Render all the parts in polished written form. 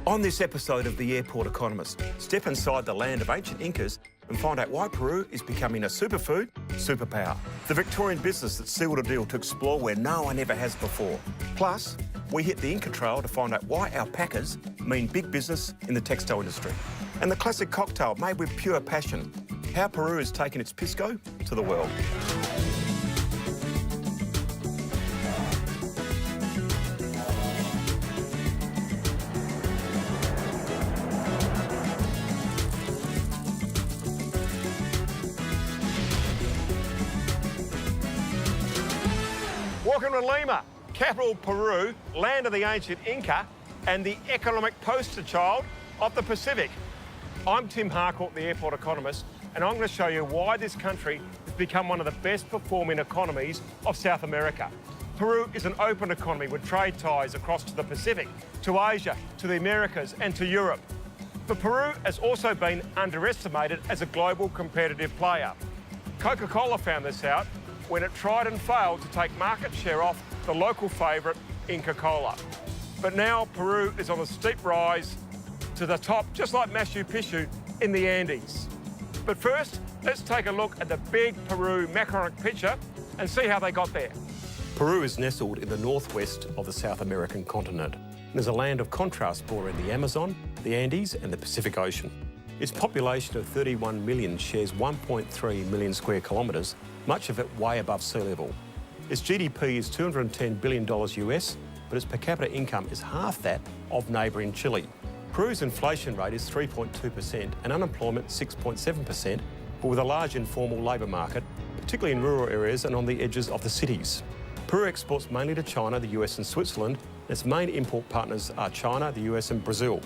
On this episode of The Airport Economist, step inside the land of ancient Incas and find out why Peru is becoming a superfood superpower. The Victorian business that sealed a deal to explore where no one ever has before. Plus, we hit the Inca Trail to find out why alpacas mean big business in the textile industry. And the classic cocktail made with pure passion, how Peru has taken its Pisco to the world. Welcome to Lima, capital Peru, land of the ancient Inca, and the economic poster child of the Pacific. I'm Tim Harcourt, the Airport Economist, and I'm going to show you why this country has become one of the best performing economies of South America. Peru is an open economy with trade ties across to the Pacific, to Asia, to the Americas, and to Europe. But Peru has also been underestimated as a global competitive player. Coca-Cola found this out when it tried and failed to take market share off the local favourite, Inca Kola. But now Peru is on a steep rise to the top, just like Machu Picchu in the Andes. But first, let's take a look at the big Peru macroeconomic picture and see how they got there. Peru is nestled in the northwest of the South American continent and is a land of contrast bordering the Amazon, the Andes and the Pacific Ocean. Its population of 31 million shares 1.3 million square kilometres, much of it way above sea level. Its GDP is $210 billion US, but its per capita income is half that of neighbouring Chile. Peru's inflation rate is 3.2% and unemployment 6.7%, but with a large informal labour market, particularly in rural areas and on the edges of the cities. Peru exports mainly to China, the US and Switzerland. Its main import partners are China, the US and Brazil.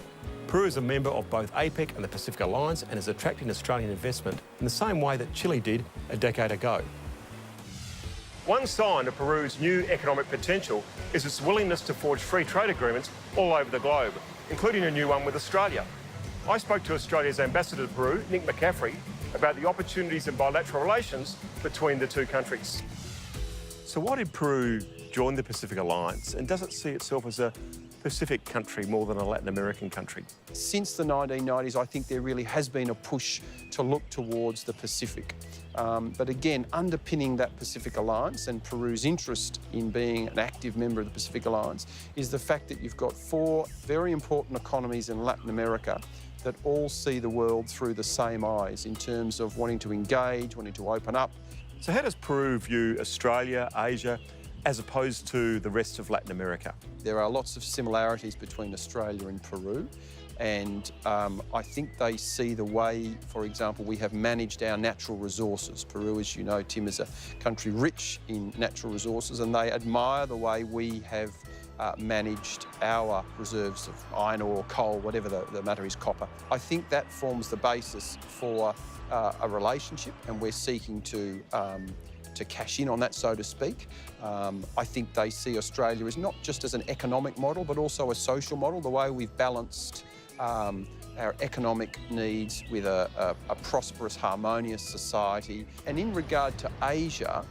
Peru is a member of both APEC and the Pacific Alliance and is attracting Australian investment in the same way that Chile did a decade ago. One sign of Peru's new economic potential is its willingness to forge free trade agreements all over the globe, including a new one with Australia. I spoke to Australia's ambassador to Peru, Nick McCaffrey, about the opportunities in bilateral relations between the two countries. So why did Peru join the Pacific Alliance, and does it see itself as a Pacific country more than a Latin American country? Since the 1990s, I think there really has been a push to look towards the Pacific. But again, underpinning that Pacific Alliance and Peru's interest in being an active member of the Pacific Alliance is the fact that you've got four very important economies in Latin America that all see the world through the same eyes in terms of wanting to engage, wanting to open up. So how does Peru view Australia, Asia, as opposed to the rest of Latin America? There are lots of similarities between Australia and Peru, and I think they see the way, for example, we have managed our natural resources. Peru, as you know, Tim, is a country rich in natural resources, and they admire the way we have managed our reserves of iron ore, coal, whatever the matter is, copper. I think that forms the basis for a relationship, and we're seeking to cash in on that, so to speak. I think they see Australia as not just as an economic model, but also a social model, the way we've balanced our economic needs with a prosperous, harmonious society. And in regard to Asia,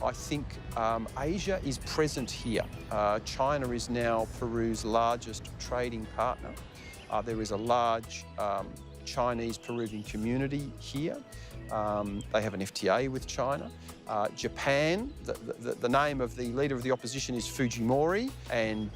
I think Asia is present here. China is now Peru's largest trading partner. There is a large Chinese-Peruvian community here. They have an FTA with China. Japan, the name of the leader of the opposition is Fujimori, and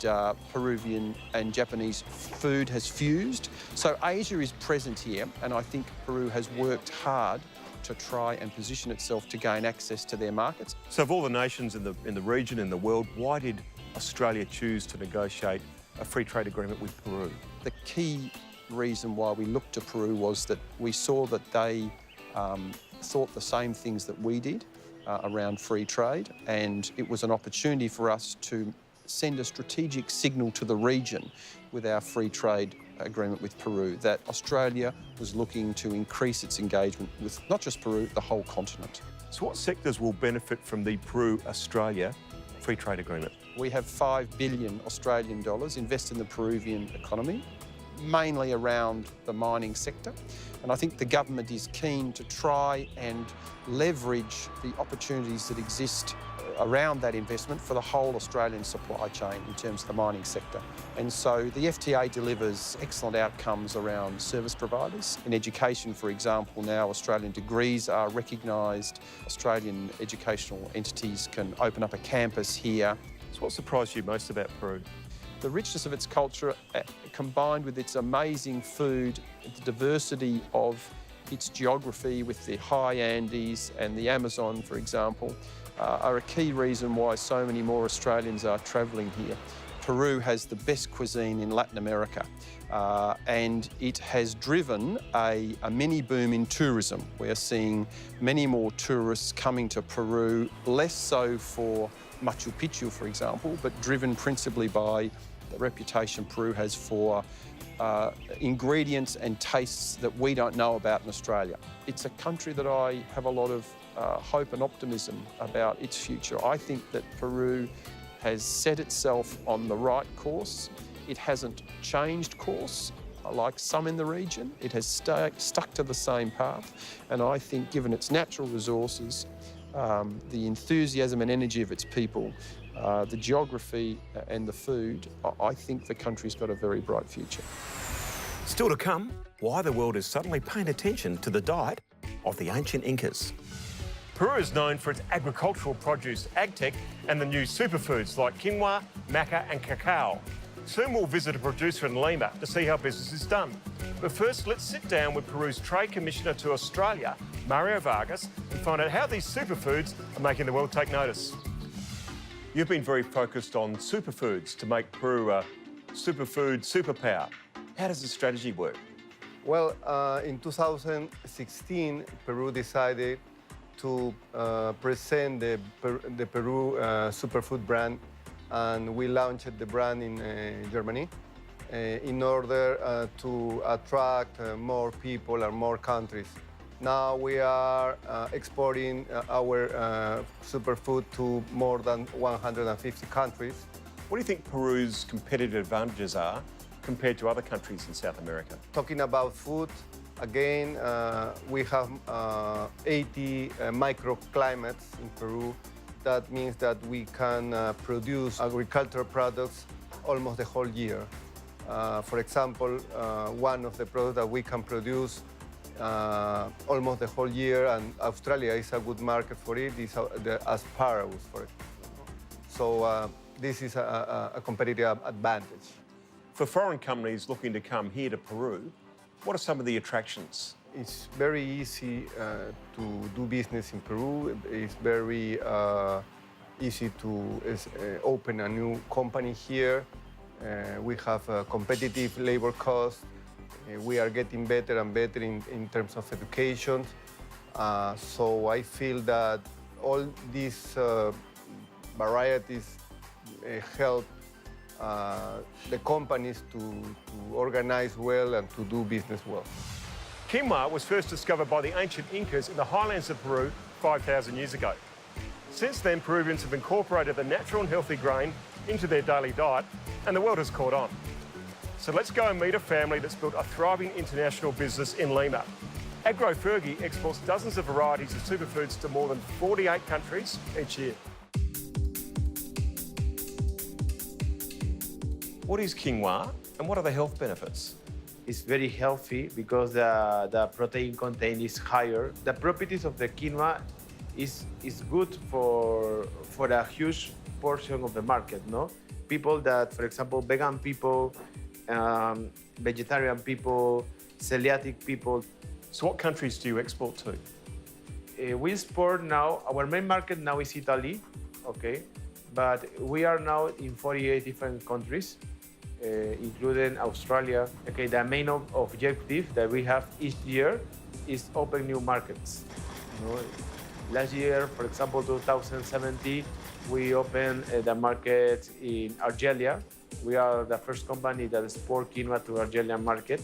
Peruvian and Japanese food has fused. So Asia is present here, and I think Peru has worked hard to try and position itself to gain access to their markets. So of all the nations in the region, in the world, why did Australia choose to negotiate a free trade agreement with Peru? The key reason why we looked to Peru was that we saw that they thought the same things that we did around free trade, and it was an opportunity for us to send a strategic signal to the region with our free trade agreement with Peru that Australia was looking to increase its engagement with not just Peru, the whole continent. So what sectors will benefit from the Peru-Australia free trade agreement? We have 5 billion Australian dollars invested in the Peruvian economy, mainly around the mining sector. And I think the government is keen to try and leverage the opportunities that exist around that investment for the whole Australian supply chain in terms of the mining sector. And so the FTA delivers excellent outcomes around service providers. In education, for example, now Australian degrees are recognised. Australian educational entities can open up a campus here. So what surprised you most about Peru? The richness of its culture, combined with its amazing food, the diversity of its geography with the high Andes and the Amazon, for example, are a key reason why so many more Australians are travelling here. Peru has the best cuisine in Latin America, and it has driven a mini boom in tourism. We are seeing many more tourists coming to Peru, less so for Machu Picchu, for example, but driven principally by the reputation Peru has for ingredients and tastes that we don't know about in Australia. It's a country that I have a lot of hope and optimism about its future. I think that Peru has set itself on the right course. It hasn't changed course like some in the region. It has stuck to the same path. And I think, given its natural resources, the enthusiasm and energy of its people, the geography and the food, I think the country's got a very bright future. Still to come, why the world is suddenly paying attention to the diet of the ancient Incas. Peru is known for its agricultural produce, agtech, and the new superfoods like quinoa, maca and cacao. Soon we'll visit a producer in Lima to see how business is done. But first, let's sit down with Peru's Trade Commissioner to Australia, Mario Vargas, and find out how these superfoods are making the world take notice. You've been very focused on superfoods to make Peru a superfood superpower. How does the strategy work? Well, in 2016, Peru decided to present the Peru superfood brand, and we launched the brand in Germany in order to attract more people and more countries. Now we are exporting our superfood to more than 150 countries. What do you think Peru's competitive advantages are compared to other countries in South America? Talking about food, again, we have 80 microclimates in Peru. That means that we can produce agricultural products almost the whole year. For example, one of the products that we can produce almost the whole year, and Australia is a good market for it, is the asparagus, for example. So this is a competitive advantage. For foreign companies looking to come here to Peru, what are some of the attractions? It's very easy to do business in Peru. It's very easy to open a new company here. We have a competitive labor cost. We are getting better and better in terms of education. So I feel that all these varieties help the companies to organize well and to do business well. Quinoa was first discovered by the ancient Incas in the highlands of Peru 5,000 years ago. Since then, Peruvians have incorporated the natural and healthy grain into their daily diet, and the world has caught on. So let's go and meet a family that's built a thriving international business in Lima. AgroFergie exports dozens of varieties of superfoods to more than 48 countries each year. What is quinoa and what are the health benefits? It's very healthy because the protein content is higher. The properties of the quinoa is good for a huge portion of the market, no? People that, for example, vegan people, vegetarian people, celiac people. So what countries do you export to? We export now, our main market now is Italy, okay? But we are now in 48 different countries, including Australia. Okay, the main objective that we have each year is open new markets. You know, last year, for example, 2017, we opened the market in Algeria. We are the first company that export quinoa to the Algerian market.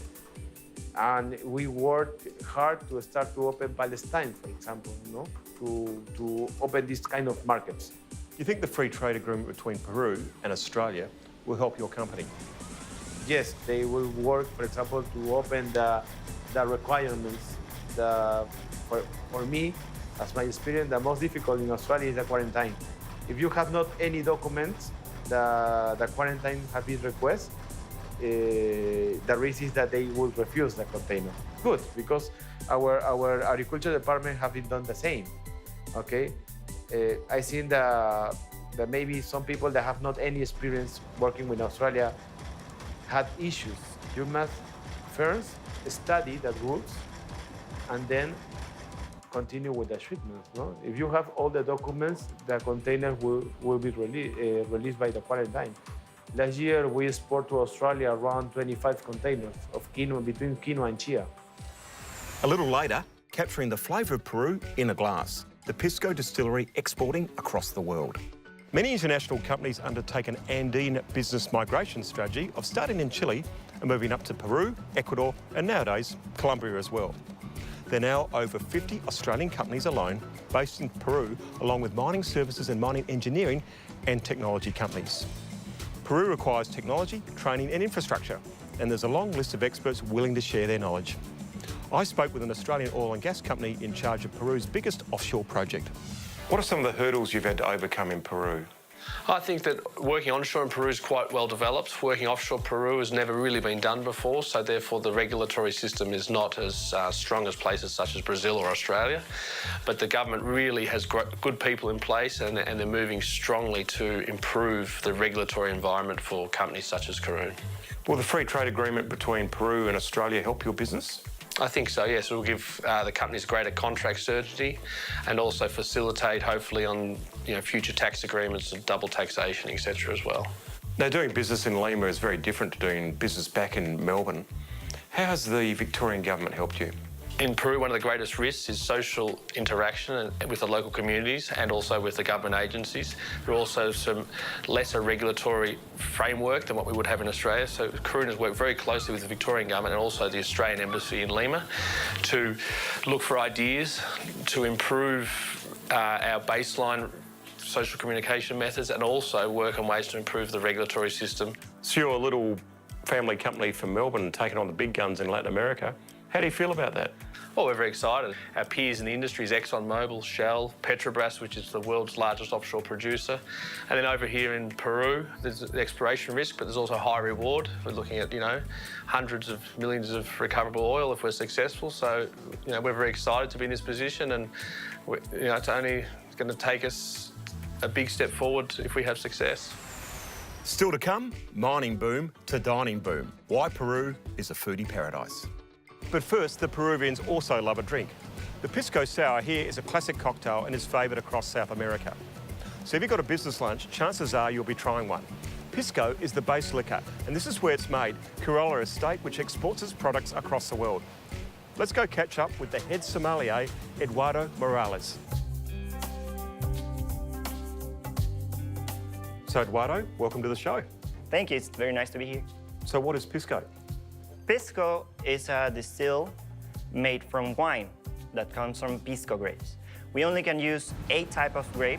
And we worked hard to start to open Palestine, for example, you know, to open this kind of markets. Do you think the free trade agreement between Peru and Australia will help your company? Yes, they will work, for example, to open the requirements. For me, as my experience, the most difficult in Australia is the quarantine. If you have not any documents, the quarantine have been requested, the risk is that they will refuse the container. Good, because our agriculture department have been done the same. Okay, I think that maybe some people that have not any experience working with Australia had issues. You must first study the rules and then continue with the shipments. No? If you have all the documents, the container will be released by the quarantine. Last year, we export to Australia around 25 containers of quinoa, between quinoa and chia. A little later, capturing the flavour of Peru in a glass. The Pisco distillery exporting across the world. Many international companies undertake an Andean business migration strategy of starting in Chile and moving up to Peru, Ecuador, and nowadays Colombia as well. There are now over 50 Australian companies alone based in Peru, along with mining services and mining engineering and technology companies. Peru requires technology, training and infrastructure, and there's a long list of experts willing to share their knowledge. I spoke with an Australian oil and gas company in charge of Peru's biggest offshore project. What are some of the hurdles you've had to overcome in Peru? I think that working onshore in Peru is quite well developed. Working offshore Peru has never really been done before, so therefore the regulatory system is not as strong as places such as Brazil or Australia. But the government really has good people in place and they're moving strongly to improve the regulatory environment for companies such as Karoon. Will the free trade agreement between Peru and Australia help your business? I think so, yes. It will give the companies greater contract certainty and also facilitate, hopefully, on future tax agreements and double taxation, etc. as well. Now, doing business in Lima is very different to doing business back in Melbourne. How has the Victorian government helped you? In Peru, one of the greatest risks is social interaction with the local communities and also with the government agencies. There are also some lesser regulatory framework than what we would have in Australia. So Karoon has worked very closely with the Victorian government and also the Australian Embassy in Lima to look for ideas to improve our baseline social communication methods and also work on ways to improve the regulatory system. So you're a little family company from Melbourne taking on the big guns in Latin America. How do you feel about that? Well, we're very excited. Our peers in the industry is ExxonMobil, Shell, Petrobras, which is the world's largest offshore producer. And then over here in Peru, there's the exploration risk, but there's also high reward. We're looking at, hundreds of millions of recoverable oil if we're successful. So, we're very excited to be in this position and, it's only going to take us a big step forward if we have success. Still to come, mining boom to dining boom. Why Peru is a foodie paradise. But first, the Peruvians also love a drink. The Pisco Sour here is a classic cocktail and is favoured across South America. So if you've got a business lunch, chances are you'll be trying one. Pisco is the base liquor, and this is where it's made, Corolla Estate, which exports its products across the world. Let's go catch up with the head sommelier, Eduardo Morales. So Eduardo, welcome to the show. Thank you, it's very nice to be here. So what is Pisco? Pisco is a distill made from wine that comes from Pisco grapes. We only can use a type of grape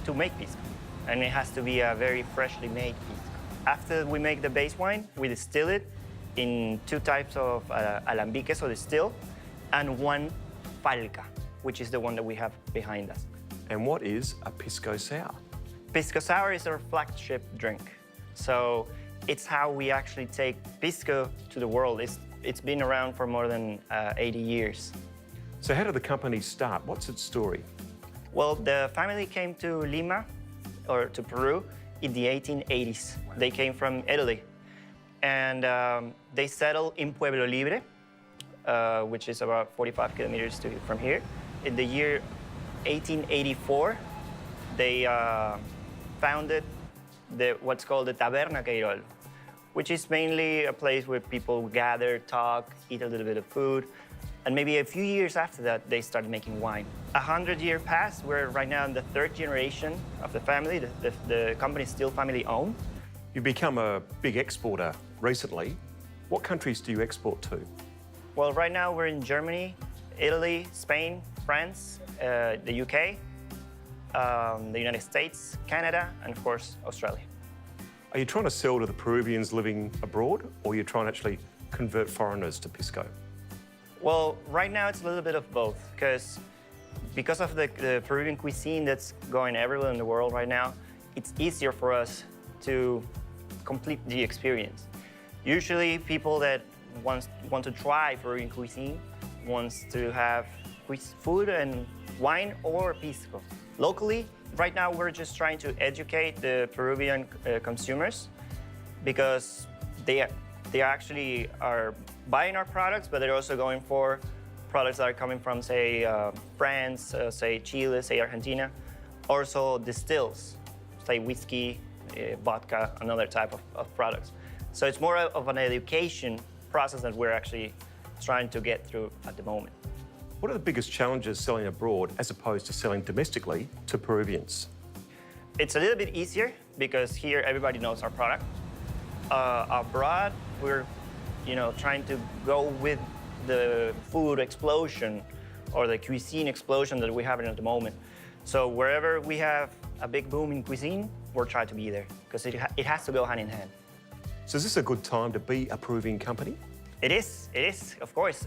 to make Pisco, and it has to be a very freshly made Pisco. After we make the base wine, we distill it in two types of alambiques or distill, and one falca, which is the one that we have behind us. And what is a Pisco Sour? Pisco Sour is our flagship drink. So it's how we actually take Pisco to the world. It's been around for more than 80 years. So how did the company start? What's its story? Well, the family came to Lima, or to Peru, in the 1880s. They came from Italy. And they settled in Pueblo Libre, which is about 45 kilometers from here. In the year 1884, they founded what's called the Taberna Queirol, which is mainly a place where people gather, talk, eat a little bit of food. And maybe a few years after that, they started making wine. 100 years passed. We're right now in the third generation of the family. The company is still family-owned. You've become a big exporter recently. What countries do you export to? Well, right now we're in Germany, Italy, Spain, France, the UK, the United States, Canada, and of course, Australia. Are you trying to sell to the Peruvians living abroad, or are you trying to actually convert foreigners to Pisco? Well, right now it's a little bit of both, because because of the Peruvian cuisine that's going everywhere in the world right now, it's easier for us to complete the experience. Usually people that want to try Peruvian cuisine wants to have food and wine or pisco. Locally, right now we're just trying to educate the Peruvian consumers because they actually are buying our products, but they're also going for products that are coming from, say, France, say Chile, say Argentina. Also distills, say whiskey, vodka, another type of products. So it's more of an education process that we're actually trying to get through at the moment. What are the biggest challenges selling abroad as opposed to selling domestically to Peruvians? It's a little bit easier because here everybody knows our product. Abroad, we're trying to go with the food explosion or the cuisine explosion that we're having at the moment. So wherever we have a big boom in cuisine, we're trying to be there because it has to go hand in hand. So is this a good time to be a Peruvian company? It is, of course.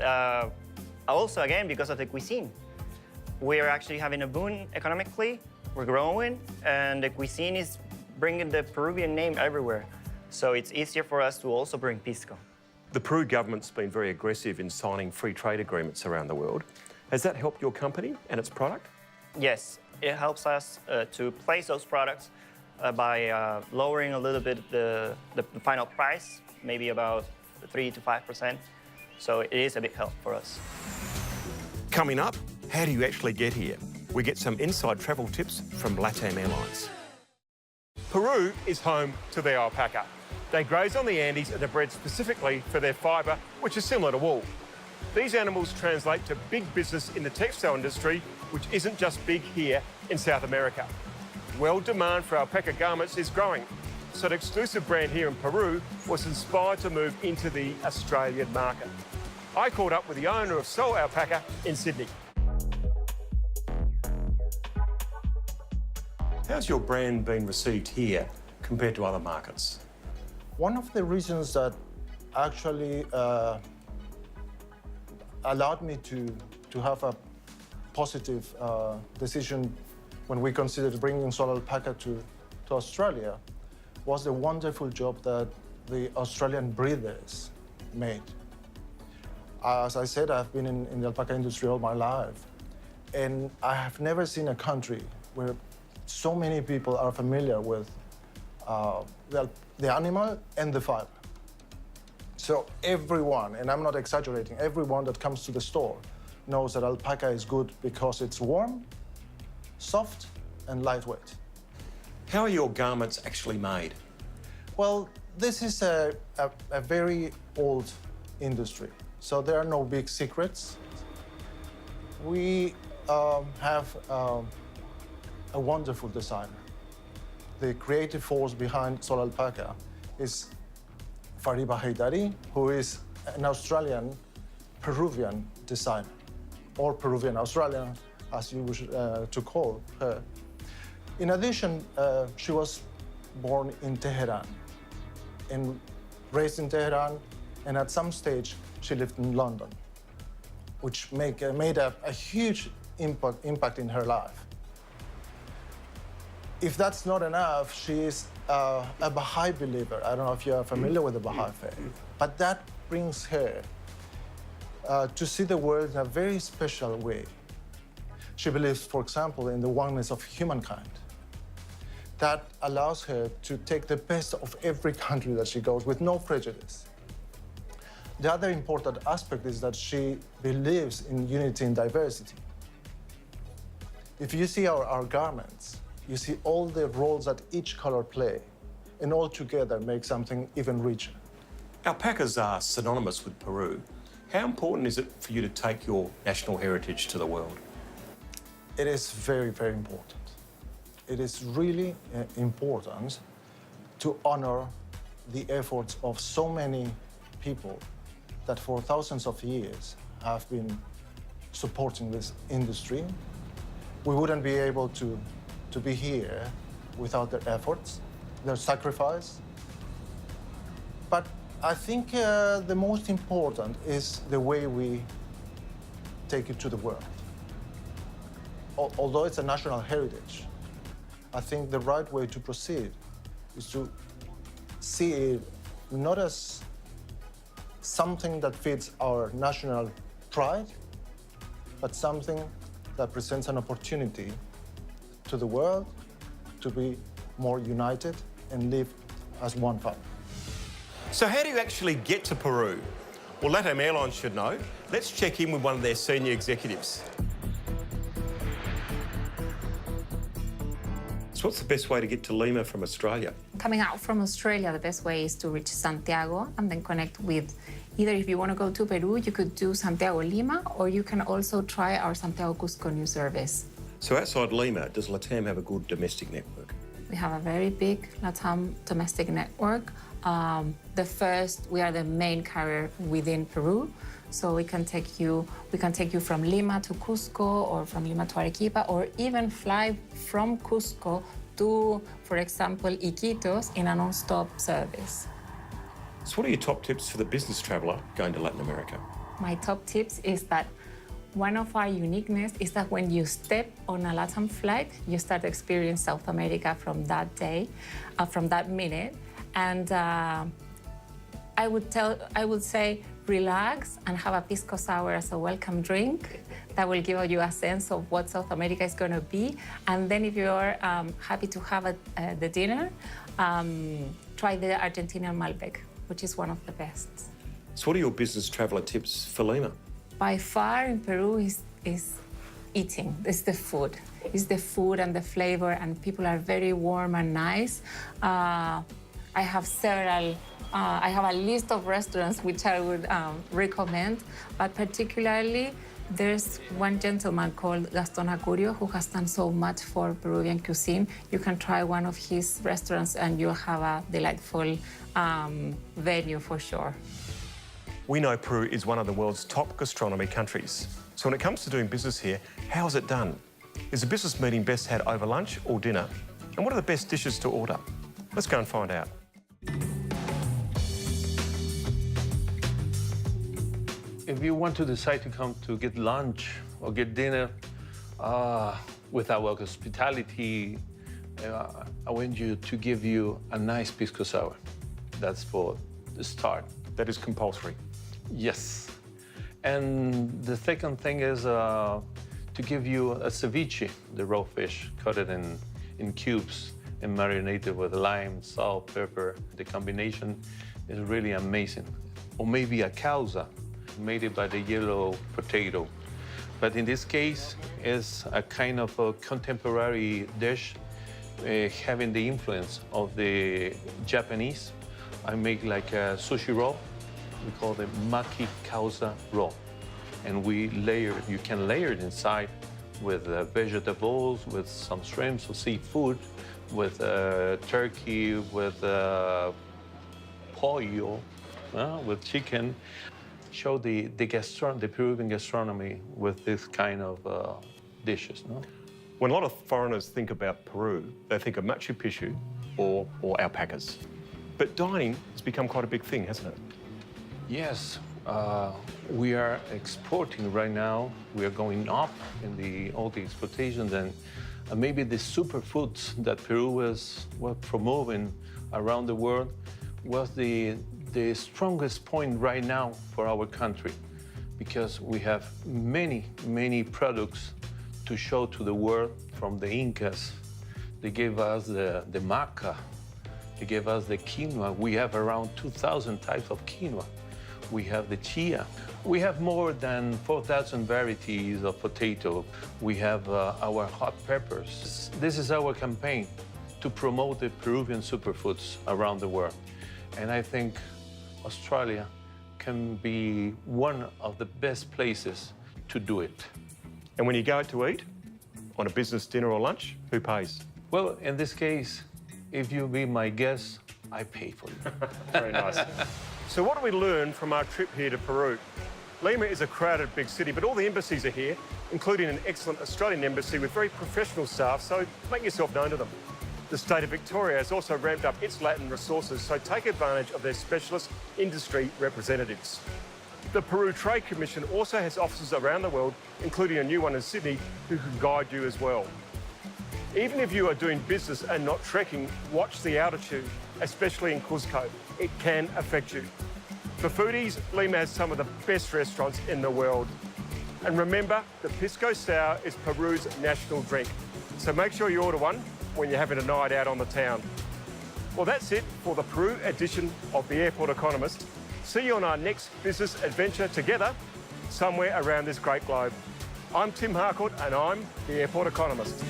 Also, again, because of the cuisine. We're actually having a boom economically, we're growing, and the cuisine is bringing the Peruvian name everywhere. So it's easier for us to also bring Pisco. The Peru government's been very aggressive in signing free trade agreements around the world. Has that helped your company and its product? Yes, it helps us to place those products by lowering a little bit the final price, maybe about 3 to 5%. So it is a big help for us. Coming up, how do you actually get here? We get some inside travel tips from LATAM Airlines. Peru is home to the alpaca. They graze on the Andes and are bred specifically for their fibre, which is similar to wool. These animals translate to big business in the textile industry, which isn't just big here in South America. Well, demand for alpaca garments is growing, so the exclusive brand here in Peru was inspired to move into the Australian market. I caught up with the owner of Sol Alpaca in Sydney. How's your brand been received here compared to other markets? One of the reasons that actually allowed me to have a positive decision when we considered bringing Sol Alpaca to Australia was the wonderful job that the Australian breeders made. As I said, I've been in the alpaca industry all my life, and I have never seen a country where so many people are familiar with the animal and the fiber. So everyone, and I'm not exaggerating, everyone that comes to the store knows that alpaca is good because it's warm, soft, and lightweight. How are your garments actually made? Well, this is a very old industry, so there are no big secrets. We have a wonderful designer. The creative force behind Sol Alpaca is Fariba Haidari, who is an Australian Peruvian designer, or Peruvian Australian, as you wish to call her. In addition, she was born in Tehran and raised in Tehran, and at some stage she lived in London, which made a huge impact in her life. If that's not enough, she is a Baha'i believer. I don't know if you are familiar with the Baha'i faith, but that brings her to see the world in a very special way. She believes, for example, in the oneness of humankind. That allows her to take the best of every country that she goes with no prejudice. The other important aspect is that she believes in unity and diversity. If you see our garments, you see all the roles that each color play, and all together make something even richer. Alpacas are synonymous with Peru. How important is it for you to take your national heritage to the world? It is very, very important. It is really important to honor the efforts of so many people that for thousands of years have been supporting this industry. We wouldn't be able to be here without their efforts, their sacrifice. But I think the most important is the way we take it to the world. although it's a national heritage, I think the right way to proceed is to see it not as something that fits our national pride, but something that presents an opportunity to the world to be more united and live as one family. So how do you actually get to Peru? Well, LATAM Airlines should know. Let's check in with one of their senior executives. So what's the best way to get to Lima from Australia? Coming out from Australia, the best way is to reach Santiago and then connect with, either if you want to go to Peru, you could do Santiago-Lima, or you can also try our Santiago-Cusco new service. So outside Lima, does LATAM have a good domestic network? We have a very big LATAM domestic network. We are the main carrier within Peru, so we can take you from Lima to Cusco, or from Lima to Arequipa, or even fly from Cusco to, for example, Iquitos in a non-stop service. So what are your top tips for the business traveller going to Latin America? My top tips is that one of our uniqueness is that when you step on a LATAM flight, you start to experience South America from that day, from that minute. And I would say relax and have a Pisco sour as a welcome drink. That will give you a sense of what South America is going to be. And then if you're happy to have the dinner, try the Argentinian Malbec, which is one of the best. So what are your business traveller tips for Lima? By far in Peru is eating. It's the food. It's the food and the flavor, and people are very warm and nice. I have a list of restaurants which I would recommend, but particularly there's one gentleman called Gastronomy who has done so much for Peruvian cuisine. You can try one of his restaurants and you'll have a delightful venue for sure. We know Peru is one of the world's top gastronomy countries. So when it comes to doing business here, how is it done? Is a business meeting best had over lunch or dinner? And what are the best dishes to order? Let's go and find out. If you want to decide to come to get lunch or get dinner with our hospitality, I want you to give you a nice Pisco sour. That's for the start. That is compulsory. Yes. And the second thing is to give you a ceviche, the raw fish, cut it in cubes and marinated with lime, salt, pepper. The combination is really amazing. Or maybe a causa, made by the yellow potato. But in this case, it's a kind of a contemporary dish having the influence of the Japanese. I make like a sushi roll. We call it maki causa roll. And you can layer it inside with vegetables, with some shrimps or seafood, with turkey, with pollo, with chicken. Show the Peruvian gastronomy with this kind of dishes. No? When a lot of foreigners think about Peru, they think of Machu Picchu or alpacas. But dining has become quite a big thing, hasn't it? Yes, we are exporting right now. We are going up in all the exportations, and maybe the superfoods that Peru was promoting around the world was the strongest point right now for our country, because we have many products to show to the world from the Incas. They gave us the maca. They gave us the quinoa. We have around 2,000 types of quinoa. We have the chia. We have more than 4,000 varieties of potato. We have our hot peppers. This is our campaign to promote the Peruvian superfoods around the world. And I think Australia can be one of the best places to do it. And when you go out to eat, on a business dinner or lunch, who pays? Well, in this case, if you be my guest, I pay for you. Very nice. So what do we learn from our trip here to Peru? Lima is a crowded big city, but all the embassies are here, including an excellent Australian embassy with very professional staff, so make yourself known to them. The state of Victoria has also ramped up its Latin resources, so take advantage of their specialist industry representatives. The Peru Trade Commission also has offices around the world, including a new one in Sydney, who can guide you as well. Even if you are doing business and not trekking, watch the altitude, especially in Cusco. It can affect you. For foodies, Lima has some of the best restaurants in the world. And remember, the Pisco Sour is Peru's national drink. So make sure you order one when you're having a night out on the town. Well, that's it for the Peru edition of the Airport Economist. See you on our next business adventure together, somewhere around this great globe. I'm Tim Harcourt and I'm the Airport Economist.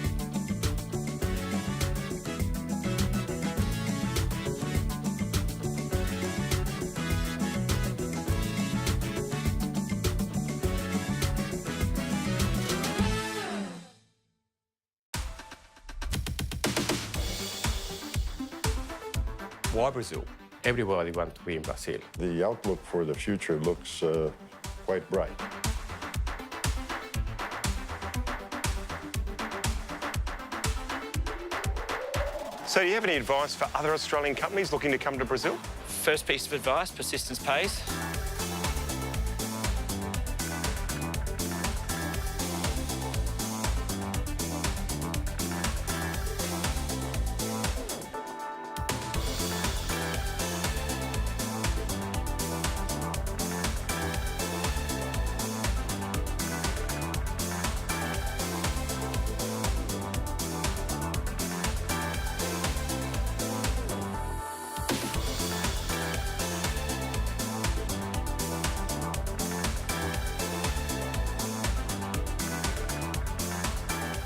Why Brazil? Everybody wants to be in Brazil. The outlook for the future looks quite bright. So do you have any advice for other Australian companies looking to come to Brazil? First piece of advice, persistence pays.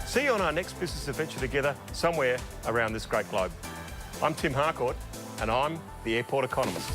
See you on our next business adventure together, somewhere around this great globe. I'm Tim Harcourt, and I'm the Airport Economist.